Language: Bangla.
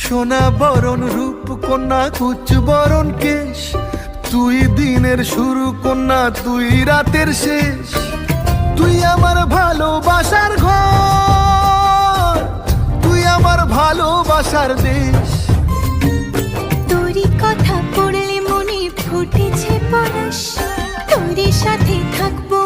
সোনা বরণ রূপ কন্যা কুচ বরণ কেশ, তুই দিনের শুরু কন্যা তুই রাতের শেষ। তুই আমার ভালোবাসার ঘর, তুই আমার ভালোবাসার দেশ। তোরই কথা পড়লে মনে ফুটেছে পরশ, তোরই সাথে থাকবো